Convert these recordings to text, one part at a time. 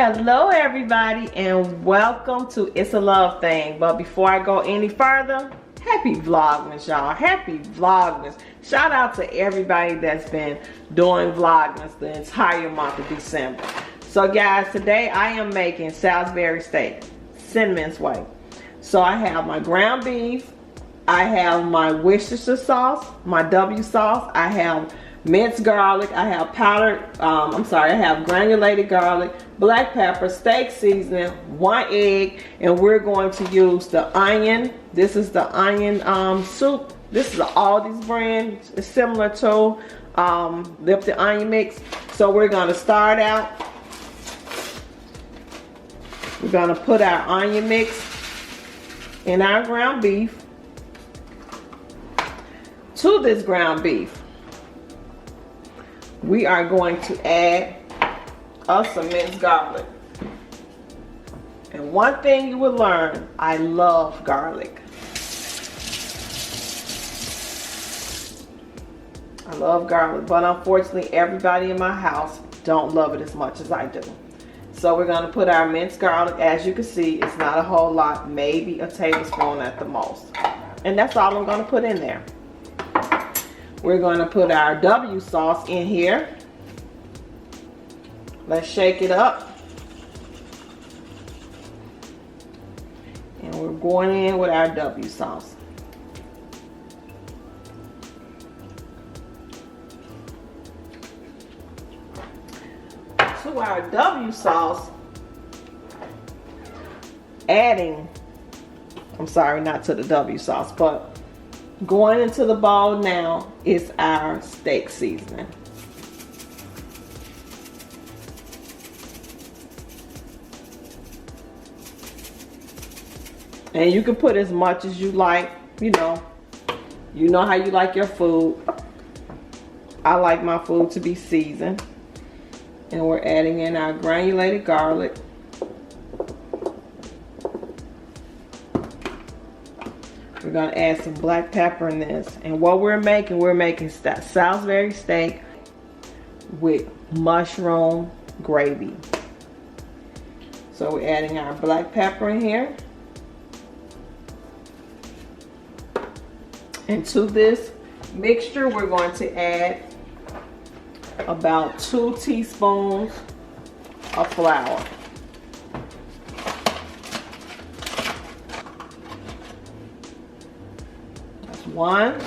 Hello everybody and welcome to It's a Love Thing. But before I go any further, happy Vlogmas, y'all. Happy Vlogmas. Shout out to everybody that's been doing Vlogmas the entire month of December. So guys, today I am making Salisbury steak, Cinnamon's way. So I have my ground beef, I have my Worcestershire sauce, my W sauce, I have minced garlic, I have powdered, I have granulated garlic, black pepper, steak seasoning, 1 egg, and we're going to use the onion. This is the onion soup. This is an Aldi's brand. It's similar to the onion mix. So we're going to start out. We're going to put our onion mix in our ground beef. To this ground beef, we are going to add us some minced garlic. And one thing you will learn, I love garlic. I love garlic, but unfortunately everybody in my house don't love it as much as I do. So we're going to put our minced garlic. As you can see, it's not a whole lot, maybe a tablespoon at the most. And that's all I'm going to put in there. We're going to put our W sauce in here. Let's shake it up. And we're going in with our W sauce. To our W sauce, adding, I'm sorry, not to the W sauce, but going into the bowl now is our steak seasoning. And you can put as much as you like, you know how you like your food. I like my food to be seasoned. And we're adding in our granulated garlic. We're going to add some black pepper in this. And what we're making Salisbury steak with mushroom gravy. So we're adding our black pepper in here. And to this mixture, we're going to add about 2 teaspoons of flour. That's 1.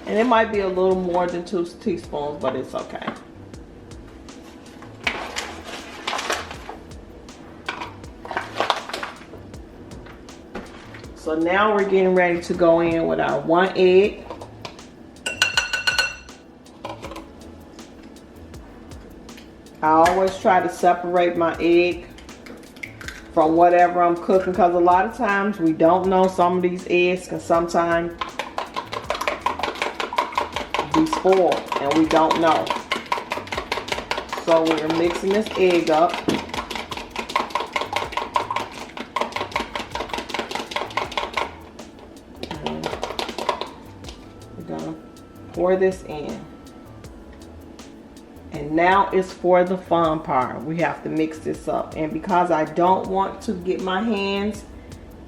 And it might be a little more than 2 teaspoons, but it's okay. So now we're getting ready to go in with our 1 egg. I always try to separate my egg from whatever I'm cooking, because a lot of times we don't know, some of these eggs can sometimes be spoiled and we don't know. So we're mixing this egg up. And we're gonna pour this in. And now it's for the fun part. We have to mix this up. And because I don't want to get my hands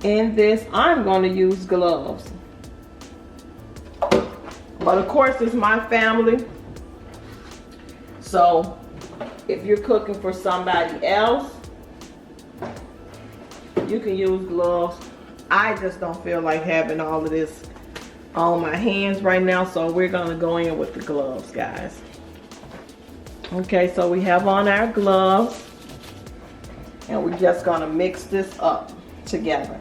in this, I'm going to use gloves. But of course, it's my family. So if you're cooking for somebody else, you can use gloves. I just don't feel like having all of this on my hands right now. So we're going to go in with the gloves, guys. Okay, so we have on our gloves, and we're just going to mix this up together.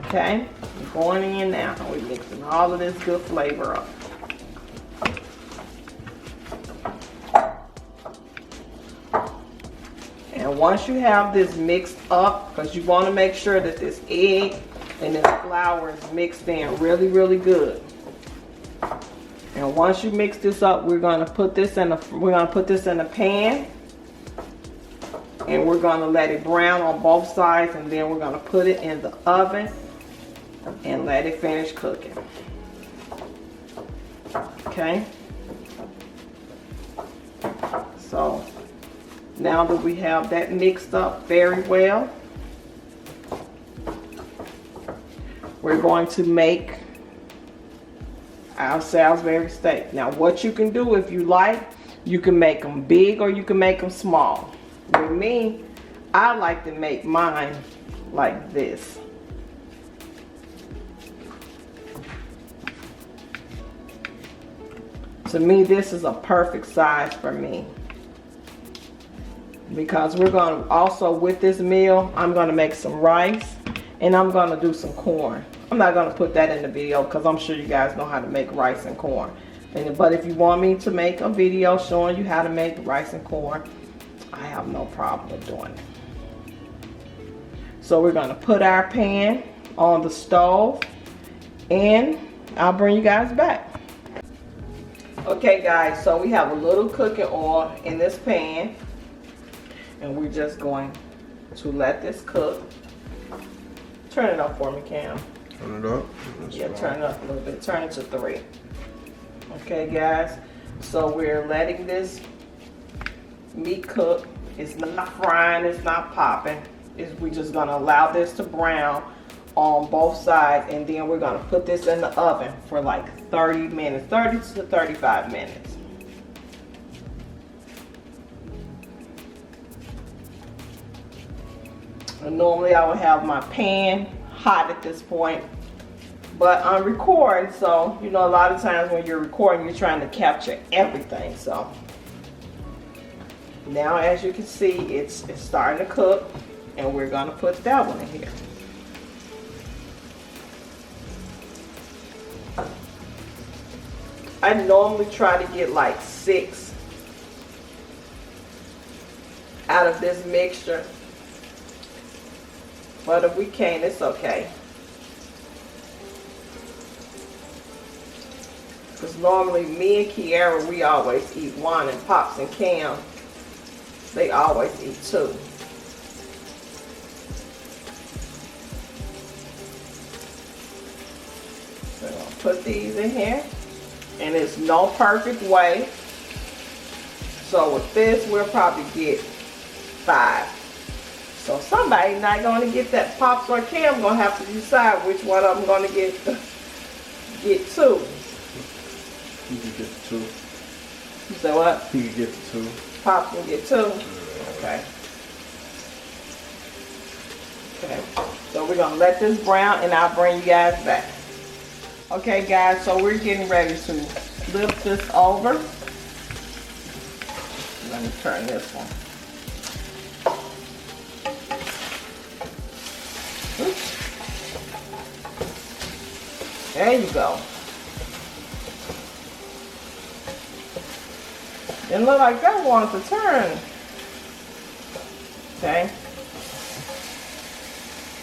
Okay, we're going in now. We're mixing all of this good flavor up. And once you have this mixed up, because you want to make sure that this egg and this flour is mixed in really, really good. And once you mix this up, we're going to put this in a pan, and we're going to let it brown on both sides, and then we're going to put it in the oven and let it finish cooking. Okay. So Now that we have that mixed up very well, we're going to make our Salisbury steak. Now what you can do, if you like, you can make them big or you can make them small. With me, I like to make mine like this. To me, this is a perfect size for me. Because we're going to also, with this meal, I'm going to make some rice and I'm going to do some corn. I'm not going to put that in the video because I'm sure you guys know how to make rice and corn. But if you want me to make a video showing you how to make rice and corn, I have no problem with doing it. So we're going to put our pan on the stove and I'll bring you guys back. Okay guys, so we have a little cooking oil in this pan and we're just going to let this cook. Turn it up for me, Cam. Turn it up? Yeah, turn it up a little bit. Turn it to 3. Okay guys, so we're letting this meat cook. It's not frying, it's not popping. We're just gonna allow this to brown on both sides, and then we're gonna put this in the oven for like 30 minutes, 30 to 35 minutes. And normally I would have my pan hot at this point, but I'm recording, so you know, a lot of times when you're recording, you're trying to capture everything. So now, as you can see, it's starting to cook, and we're gonna put that one in here. I normally try to get like 6 out of this mixture, but if we can't, it's okay. Because normally me and Kiara, we always eat 1, and Pops and Cam, they always eat 2. So I'm gonna put these in here, and it's no perfect way. So with this, we'll probably get 5. So somebody not gonna get that. Pops or Cam gonna have to decide which one I'm gonna get 2. You can get 2. You say what? You can get 2. Pops can get 2. Okay. Okay. So we're gonna let this brown, and I'll bring you guys back. Okay, guys. So we're getting ready to flip this over. Let me turn this one. Oops. There you go. It looked like that wanted to turn. Okay.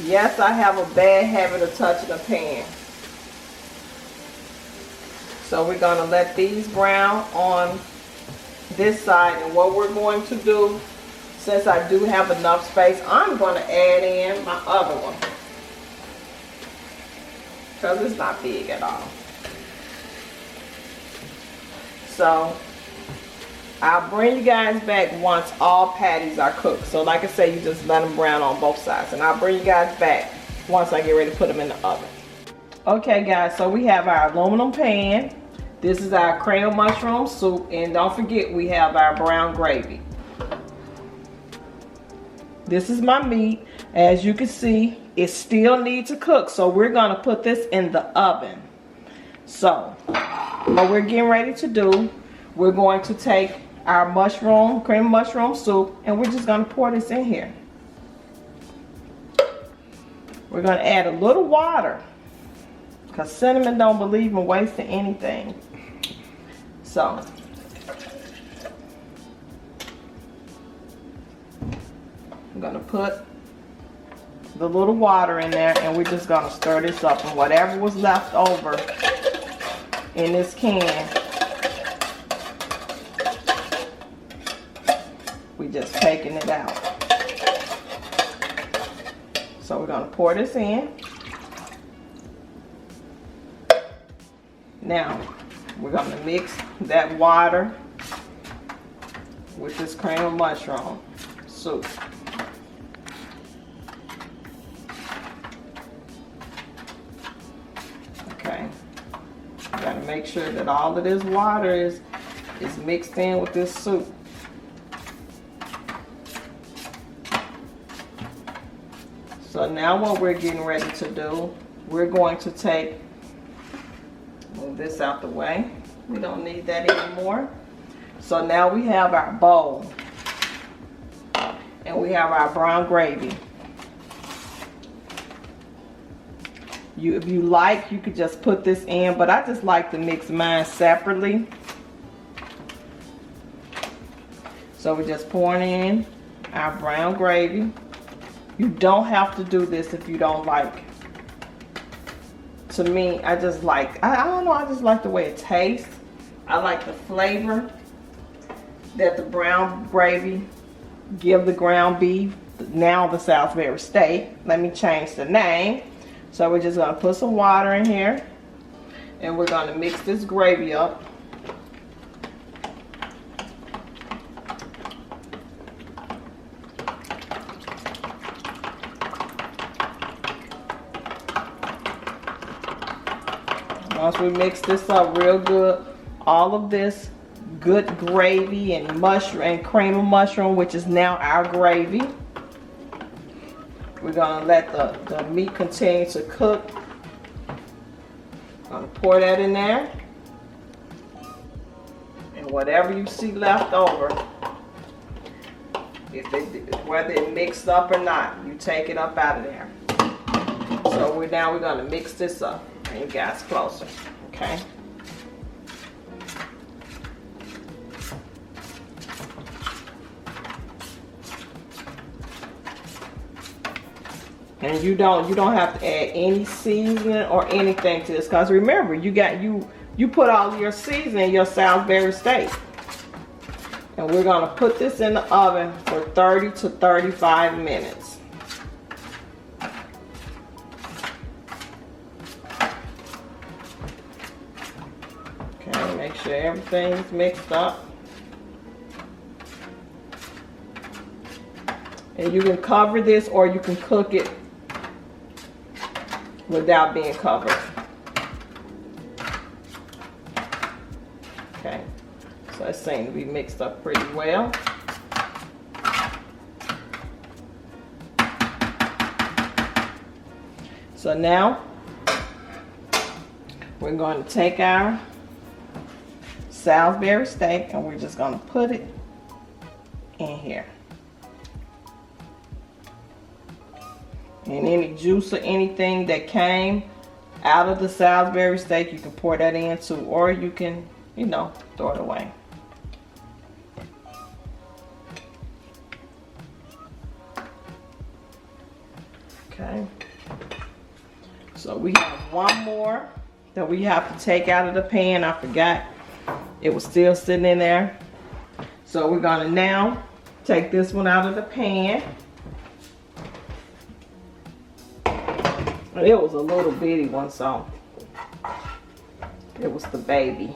Yes, I have a bad habit of touching the pan. So we're going to let these brown on this side. And what we're going to do, since I do have enough space, I'm going to add in my other one. Because it's not big at all. So I'll bring you guys back once all patties are cooked. So like I say, you just let them brown on both sides. And I'll bring you guys back once I get ready to put them in the oven. Okay guys, so we have our aluminum pan. This is our cream mushroom soup. And don't forget, we have our brown gravy. This is my meat. As you can see, it still needs to cook. So we're going to put this in the oven. So what we're getting ready to do, we're going to take our cream mushroom soup, and we're just going to pour this in here. We're going to add a little water because Cinnamon don't believe in wasting anything. So I'm going to put the little water in there, and we're just going to stir this up, and whatever was left over in this can, we just taking it out. So we're going to pour this in. Now we're going to mix that water with this cream of mushroom soup. Okay. You gotta make sure that all of this water is mixed in with this soup. So now what we're getting ready to do, we're going to move this out the way. We don't need that anymore. So now we have our bowl. And we have our brown gravy. If you like, you could just put this in, but I just like to mix mine separately. So we're just pouring in our brown gravy. You don't have to do this if you don't like. To me, I just like, I don't know, I just like the way it tastes. I like the flavor that the brown gravy give the ground beef, now the Salisbury steak. Let me change the name. So we're just gonna put some water in here and we're gonna mix this gravy up. Once we mix this up real good, all of this good gravy and mushroom and cream of mushroom, which is now our gravy, we're gonna let the meat continue to cook. I'm gonna pour that in there, and whatever you see left over, whether it mixed up or not, you take it up out of there. So now we're gonna mix this up. Bring you guys closer, okay? And you don't have to add any seasoning or anything to this, because remember, you put all your seasoning in your Salisbury steak. And we're gonna put this in the oven for 30 to 35 minutes. Okay, make sure everything's mixed up. And you can cover this or you can cook it without being covered. Okay, so it seems to be mixed up pretty well. So now we're going to take our Salisbury steak and we're just going to put it in here. And any juice or anything that came out of the Salisbury steak, you can pour that in too, or you can, throw it away. Okay. So we have one more that we have to take out of the pan. I forgot it was still sitting in there. So we're gonna now take this one out of the pan. It was a little bitty one, so it was the baby.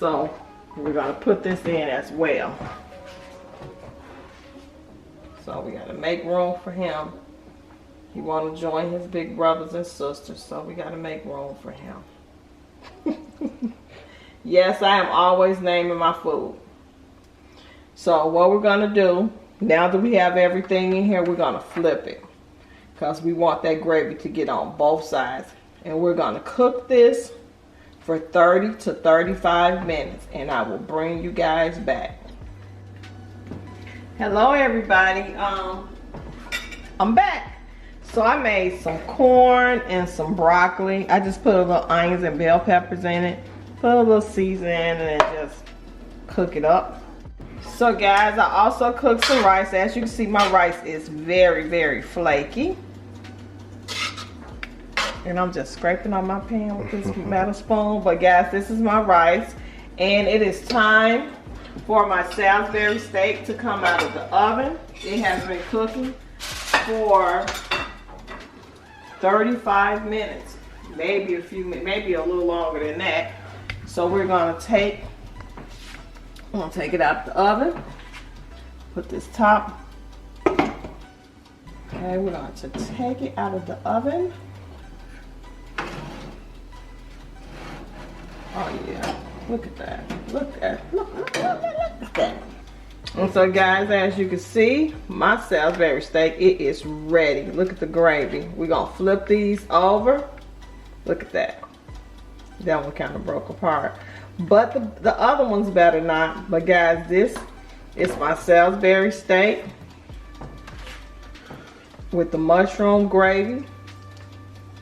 So we're gonna put this in as well. So we gotta make room for him. He wanna join his big brothers and sisters, so we gotta make room for him. Yes, I am always naming my food. So what we're gonna do, now that we have everything in here, we're gonna flip it, because we want that gravy to get on both sides. And we're gonna cook this for 30 to 35 minutes and I will bring you guys back. Hello everybody, I'm back. So I made some corn and some broccoli. I just put a little onions and bell peppers in it, put a little seasoning and then just cook it up. So guys, I also cooked some rice. As you can see, my rice is very, very flaky. And I'm just scraping on my pan with this metal spoon. But guys, this is my rice. And it is time for my Salisbury steak to come out of the oven. It has been cooking for 35 minutes. Maybe a few minutes, maybe a little longer than that. So we're gonna take I'm gonna take it out the oven. Put this top. Okay, we're going to take it out of the oven. Oh yeah, look at that. Look at that. And so guys, as you can see, my Salisbury steak, it is ready. Look at the gravy. We're gonna flip these over. Look at that. That one kind of broke apart. But the other one's better not. But guys, this is my Salisbury steak with the mushroom gravy.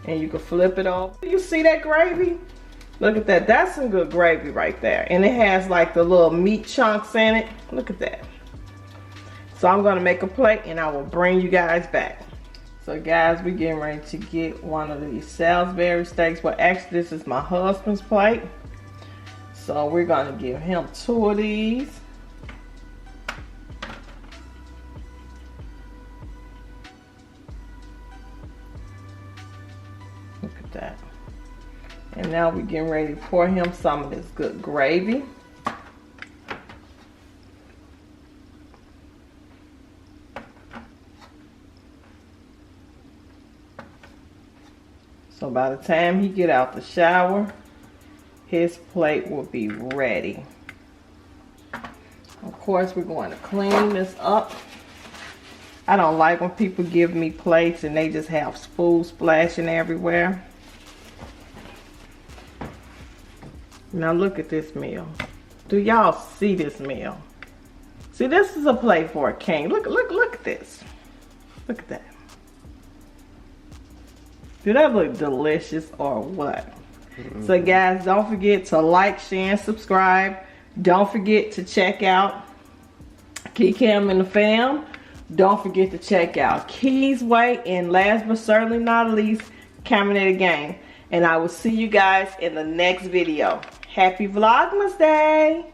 And you can flip it over. You see that gravy? Look at that. That's some good gravy right there. And it has like the little meat chunks in it. Look at that. So I'm going to make a plate and I will bring you guys back. So guys, we're getting ready to get one of these Salisbury steaks. Well, actually, this is my husband's plate. So we're going to give him 2 of these. Look at that. And now we're getting ready to pour him some of this good gravy. So by the time he get out the shower, his plate will be ready. Of course, we're going to clean this up. I don't like when people give me plates and they just have food splashing everywhere. Now look at this meal. Do y'all see this meal? See, this is a plate for a king. Look at this. Look at that. Do that look delicious or what? So guys, don't forget to like, share, and subscribe. Don't forget to check out Cam and the fam. Don't forget to check out Key's Way. And last but certainly not least, Caminator Gang. And I will see you guys in the next video. Happy Vlogmas Day!